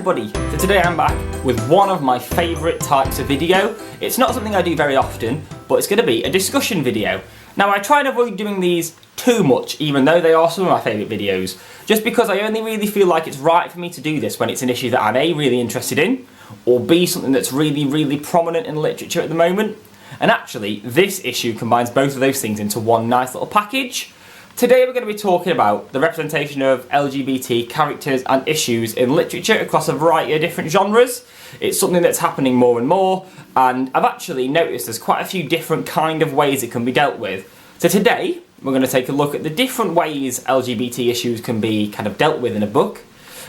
everybody, so today I'm back with one of my favourite types of video. It's not something I do very often, but it's going to be a discussion video. Now I try and avoid doing these too much, even though they are some of my favourite videos, just because I only really feel like it's right for me to do this when it's an issue that I'm A, really interested in, or B, something that's really prominent in literature at the moment. And actually, this issue combines both of those things into one nice little package. Today we're going to be talking about the representation of LGBT characters and issues in literature across a variety of different genres. It's something that's happening more and more, and I've actually noticed there's quite a few different kind of ways it can be dealt with. So today we're going to take a look at the different ways LGBT issues can be kind of dealt with in a book,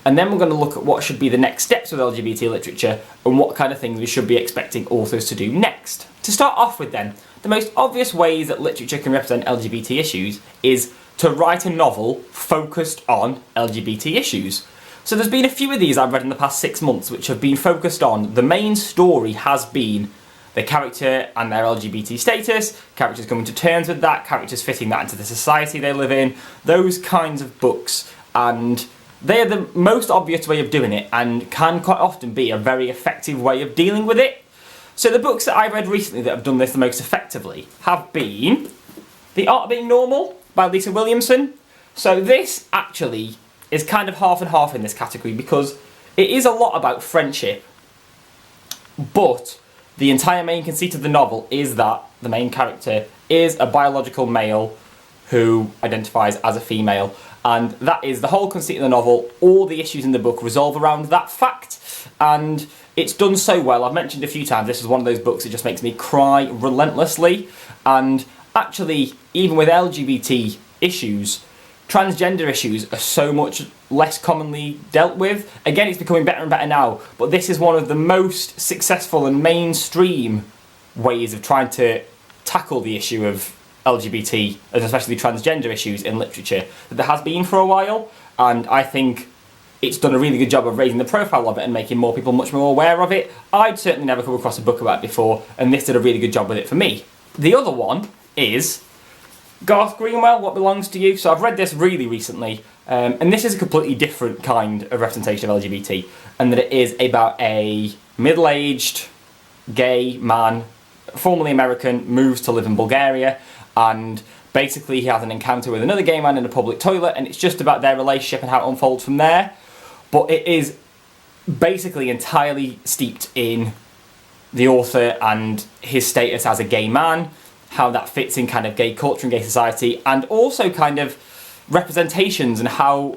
and then we're going to look at what should be the next steps with LGBT literature and what kind of things we should be expecting authors to do next. To start off with then, the most obvious ways that literature can represent LGBT issues is to write a novel focused on LGBT issues. So there's been a few of these I've read in the past 6 months which have been focused on, the main story has been the character and their LGBT status, characters coming to terms with that, characters fitting that into the society they live in, those kinds of books, and they're the most obvious way of doing it and can quite often be a very effective way of dealing with it. So the books that I've read recently that have done this the most effectively have been The Art of Being Normal by Lisa Williamson. So this actually is kind of half and half in this category because it is a lot about friendship, but the entire main conceit of the novel is that the main character is a biological male who identifies as a female, and that is the whole conceit of the novel. All the issues in the book revolve around that fact, and it's done so well. I've mentioned a few times this is one of those books that just makes me cry relentlessly, and actually even with LGBT issues, transgender issues are so much less commonly dealt with. Again, it's becoming better and better now, but this is one of the most successful and mainstream ways of trying to tackle the issue of LGBT, and especially transgender issues in literature, that there has been for a while, and I think it's done a really good job of raising the profile of it and making more people much more aware of it. I'd certainly never come across a book about it before, and this did a really good job with it for me. The other one is Garth Greenwell, What Belongs to You. So I've read this really recently, and this is a completely different kind of representation of LGBT, and that it is about a middle-aged gay man, formerly American, moves to live in Bulgaria, and basically he has an encounter with another gay man in a public toilet, and it's just about their relationship and how it unfolds from there. But it is basically entirely steeped in the author and his status as a gay man, how that fits in kind of gay culture and gay society, and also kind of representations and how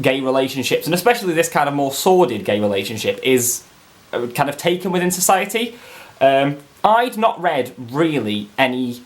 gay relationships, and especially this kind of more sordid gay relationship, is kind of taken within society. I'd not read really any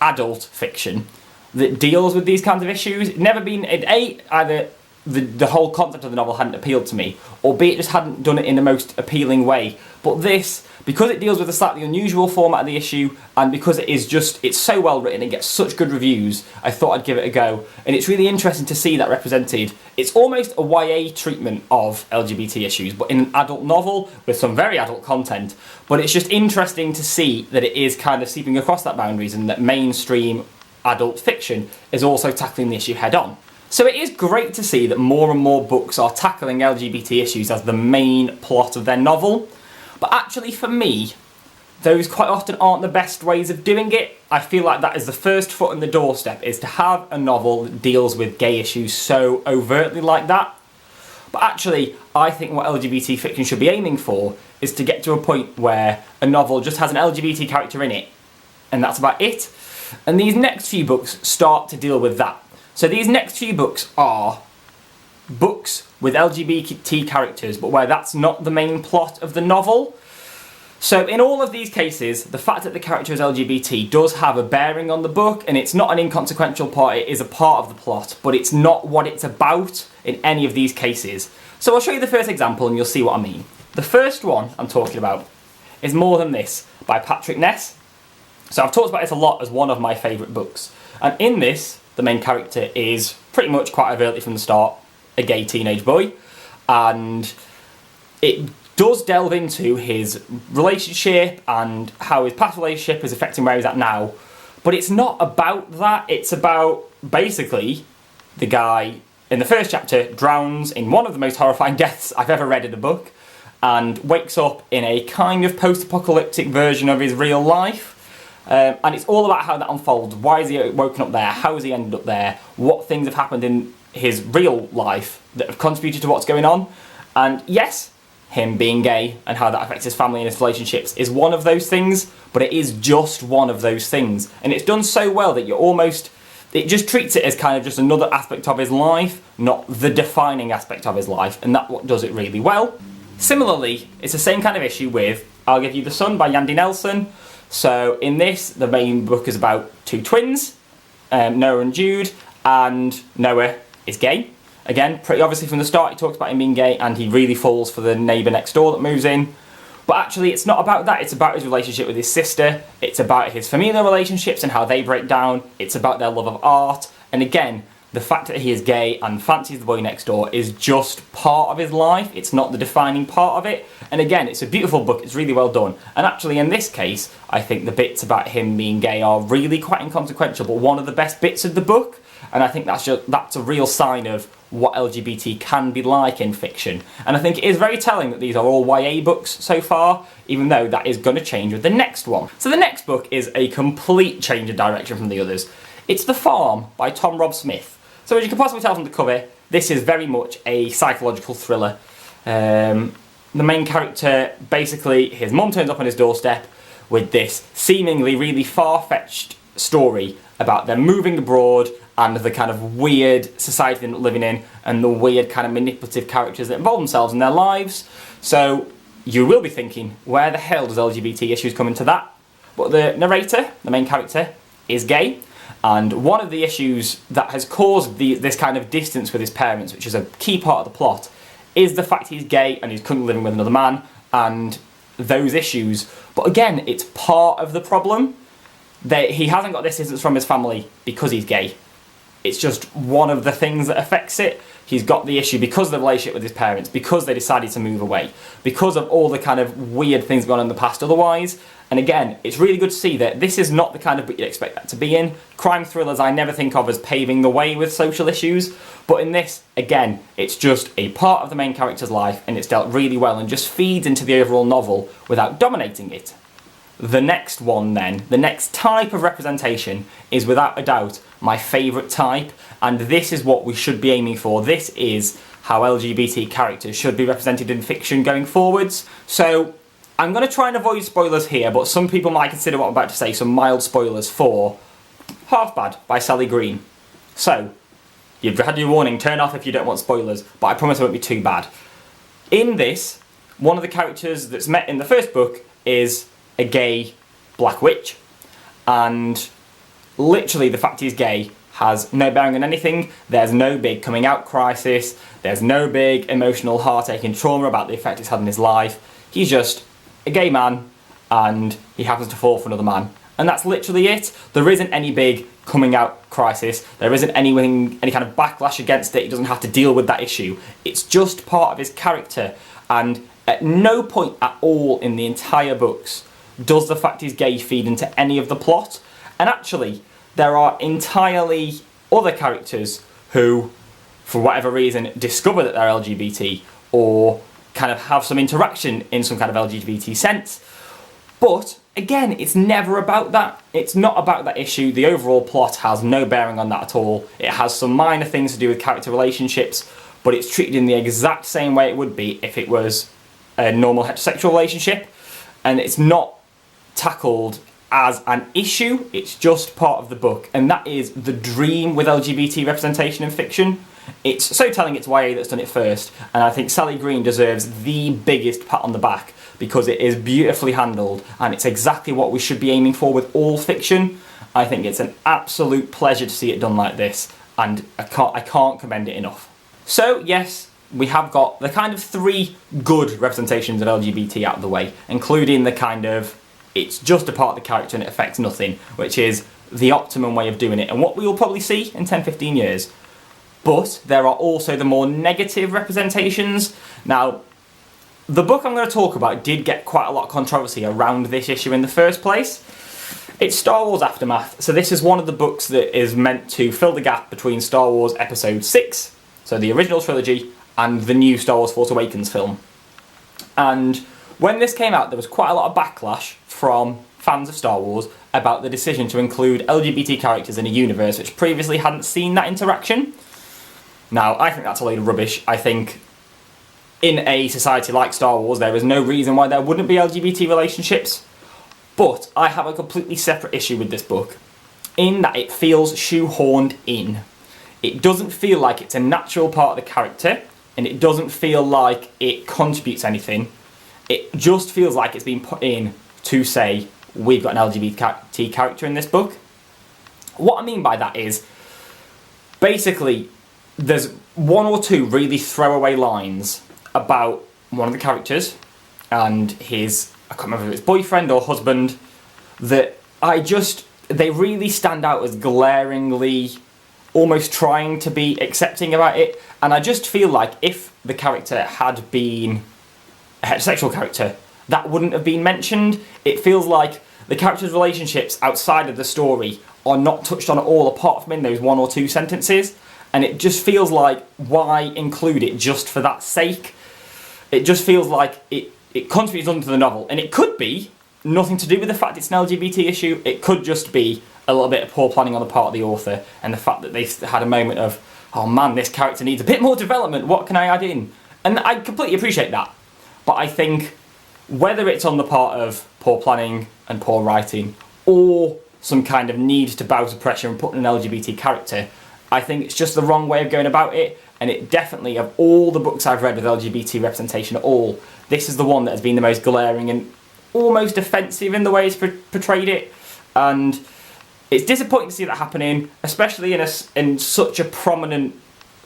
adult fiction that deals with these kinds of issues. Never been, either the whole concept of the novel hadn't appealed to me, or B, it just hadn't done it in the most appealing way. But this, because it deals with a slightly unusual format of the issue, and because it's so well written, it gets such good reviews, I thought I'd give it a go. And it's really interesting to see that represented. It's almost a YA treatment of LGBT issues, but in an adult novel with some very adult content. But it's just interesting to see that it is kind of seeping across that boundaries, and that mainstream adult fiction is also tackling the issue head on. So it is great to see that more and more books are tackling LGBT issues as the main plot of their novel. But actually for me, those quite often aren't the best ways of doing it. I feel like that is the first foot in the doorstep, is to have a novel that deals with gay issues so overtly like that. But actually, I think what LGBT fiction should be aiming for is to get to a point where a novel just has an LGBT character in it, and that's about it. And these next few books start to deal with that. So these next few books are books with LGBT characters, but where that's not the main plot of the novel. So in all of these cases, the fact that the character is LGBT does have a bearing on the book, and it's not an inconsequential part, it is a part of the plot, but it's not what it's about in any of these cases. So I'll show you the first example and you'll see what I mean. The first one I'm talking about is More Than This by Patrick Ness. So I've talked about this a lot as one of my favourite books, and in this, the main character is pretty much quite overtly from the start a gay teenage boy, and it does delve into his relationship and how his past relationship is affecting where he's at now, but it's not about that. It's about basically the guy in the first chapter, drowns in one of the most horrifying deaths I've ever read in a book, and wakes up in a kind of post-apocalyptic version of his real life. And it's all about how that unfolds. Why is he woken up there? How has he ended up there? What things have happened in his real life that have contributed to what's going on? And yes, him being gay and how that affects his family and his relationships is one of those things, but it is just one of those things. And it's done so well that it just treats it as kind of just another aspect of his life, not the defining aspect of his life, and that's what does it really well. Similarly, it's the same kind of issue with I'll Give You the Sun by Yandy Nelson. So in this, the main book is about two twins, Noah and Jude, and Noah is gay. Again, pretty obviously from the start he talks about him being gay, and he really falls for the neighbour next door that moves in. But actually it's not about that, it's about his relationship with his sister, it's about his familial relationships and how they break down, it's about their love of art, and again, the fact that he is gay and fancies the boy next door is just part of his life, it's not the defining part of it. And again, it's a beautiful book, it's really well done. And actually in this case, I think the bits about him being gay are really quite inconsequential, but one of the best bits of the book. And I think that's a real sign of what LGBT can be like in fiction. And I think it is very telling that these are all YA books so far, even though that is going to change with the next one. So the next book is a complete change of direction from the others. It's The Farm by Tom Rob Smith. So as you can possibly tell from the cover, this is very much a psychological thriller. The main character, basically, his mum turns up on his doorstep with this seemingly really far-fetched story about them moving abroad and the kind of weird society they're living in and the weird kind of manipulative characters that involve themselves in their lives. So you will be thinking, where the hell does LGBT issues come into that? But the narrator, the main character, is gay. And one of the issues that has caused this kind of distance with his parents, which is a key part of the plot, is the fact he's gay and he's currently living with another man, and those issues. But again, it's part of the problem. He hasn't got this distance from his family because he's gay. It's just one of the things that affects it. He's got the issue because of the relationship with his parents, because they decided to move away, because of all the kind of weird things going on in the past otherwise. And again, it's really good to see that this is not the kind of book you'd expect that to be in. Crime thrillers I never think of as paving the way with social issues, but in this, again, it's just a part of the main character's life and it's dealt really well and just feeds into the overall novel without dominating it. The next one then, the next type of representation is without a doubt my favourite type, and this is what we should be aiming for. This is how LGBT characters should be represented in fiction going forwards. So I'm going to try and avoid spoilers here, but some people might consider what I'm about to say some mild spoilers for Half Bad by Sally Green. So, you've had your warning, turn off if you don't want spoilers, but I promise it won't be too bad. In this, one of the characters that's met in the first book is a gay black witch, and literally the fact he's gay has no bearing on anything. There's no big coming out crisis, there's no big emotional heartache and trauma about the effect it's had on his life. He's just a gay man and he happens to fall for another man, and that's literally it. There isn't any big coming out crisis, there isn't any kind of backlash against it. He doesn't have to deal with that issue. It's just part of his character, and at no point at all in the entire books does the fact he's gay feed into any of the plot. And actually, there are entirely other characters who, for whatever reason, discover that they're LGBT or kind of have some interaction in some kind of LGBT sense. But again, it's never about that. It's not about that issue. The overall plot has no bearing on that at all. It has some minor things to do with character relationships, but it's treated in the exact same way it would be if it was a normal heterosexual relationship. And it's not tackled as an issue, it's just part of the book, and that is the dream with LGBT representation in fiction. It's so telling it's YA that's done it first, and I think Sally Green deserves the biggest pat on the back because it is beautifully handled and it's exactly what we should be aiming for with all fiction. I think it's an absolute pleasure to see it done like this, and I can't commend it enough. So yes, we have got the kind of 3 good representations of LGBT out of the way, including the kind of it's just a part of the character and it affects nothing, which is the optimum way of doing it and what we will probably see in 10-15 years. But there are also the more negative representations. Now, the book I'm going to talk about did get quite a lot of controversy around this issue in the first place. It's Star Wars Aftermath, so this is one of the books that is meant to fill the gap between Star Wars Episode 6, So the original trilogy and the new Star Wars Force Awakens film. And when this came out, there was quite a lot of backlash from fans of Star Wars about the decision to include LGBT characters in a universe which previously hadn't seen that interaction. Now, I think that's a load of rubbish. I think in a society like Star Wars, there is no reason why there wouldn't be LGBT relationships. But I have a completely separate issue with this book, in that it feels shoehorned in. It doesn't feel like it's a natural part of the character, and it doesn't feel like it contributes anything. It just feels like it's been put in to say, we've got an LGBT character in this book. What I mean by that is, basically, there's one or two really throwaway lines about one of the characters and his, I can't remember if it's boyfriend or husband, that they really stand out as glaringly almost trying to be accepting about it. And I just feel like if the character had been a heterosexual character, that wouldn't have been mentioned. It feels like the characters' relationships outside of the story are not touched on at all, apart from in those one or two sentences. And it just feels like, why include it just for that sake? It just feels like it contributes onto the novel. And it could be nothing to do with the fact it's an LGBT issue. It could just be a little bit of poor planning on the part of the author, and the fact that they've had a moment of, oh man, this character needs a bit more development, what can I add in? And I completely appreciate that. But I think whether it's on the part of poor planning and poor writing, or some kind of need to bow to pressure and put in an LGBT character, I think it's just the wrong way of going about it. And it definitely, of all the books I've read with LGBT representation at all, this is the one that has been the most glaring and almost offensive in the way it's portrayed it. And it's disappointing to see that happening, especially in such a prominent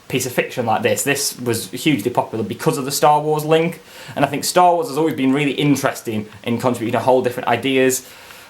piece of fiction like this. This was hugely popular because of the Star Wars link, and I think Star Wars has always been really interesting in contributing to whole different ideas,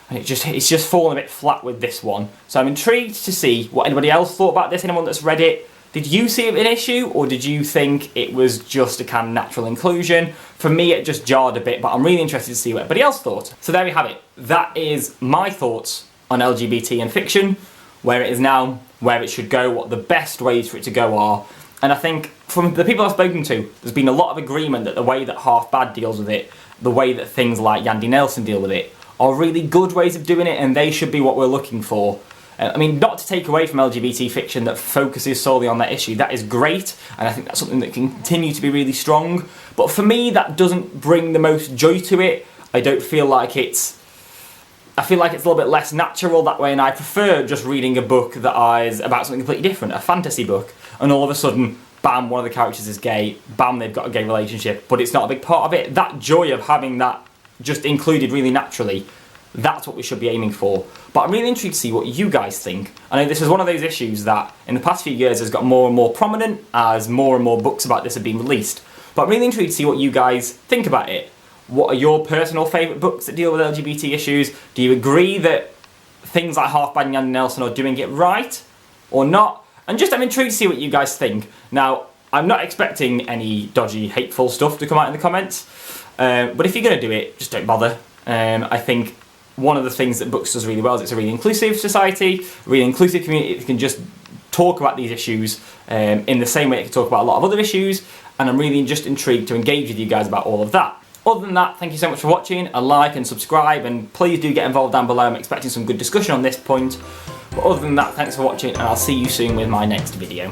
and it's just fallen a bit flat with this one. So I'm intrigued to see what anybody else thought about this, anyone that's read it. Did you see it an issue, or did you think it was just a kind of natural inclusion? For me, it just jarred a bit, but I'm really interested to see what everybody else thought. So there we have it. That is my thoughts on LGBT and fiction, where it is now, where it should go, what the best ways for it to go are. And I think from the people I've spoken to, there's been a lot of agreement that the way that Half Bad deals with it, the way that things like Yandy Nelson deal with it, are really good ways of doing it, and they should be what we're looking for. I mean, not to take away from LGBT fiction that focuses solely on that issue, that is great, and I think that's something that can continue to be really strong. But for me, that doesn't bring the most joy to it. I feel like it's a little bit less natural that way, and I prefer just reading a book that is about something completely different, a fantasy book, and all of a sudden, bam, one of the characters is gay, bam, they've got a gay relationship, but it's not a big part of it. That joy of having that just included really naturally, that's what we should be aiming for. But I'm really intrigued to see what you guys think. I know this is one of those issues that in the past few years has got more and more prominent as more and more books about this have been released. But I'm really intrigued to see what you guys think about it. What are your personal favourite books that deal with LGBT issues? Do you agree that things like Half Bad and Yandy Nelson are doing it right or not? And I'm intrigued to see what you guys think. Now, I'm not expecting any dodgy, hateful stuff to come out in the comments, but if you're going to do it, just don't bother. I think one of the things that books does really well is it's a really inclusive society, a really inclusive community that can just talk about these issues in the same way it can talk about a lot of other issues, and I'm really just intrigued to engage with you guys about all of that. Other than that, thank you so much for watching, a like and subscribe, and please do get involved down below. I'm expecting some good discussion on this point. But other than that, thanks for watching, and I'll see you soon with my next video.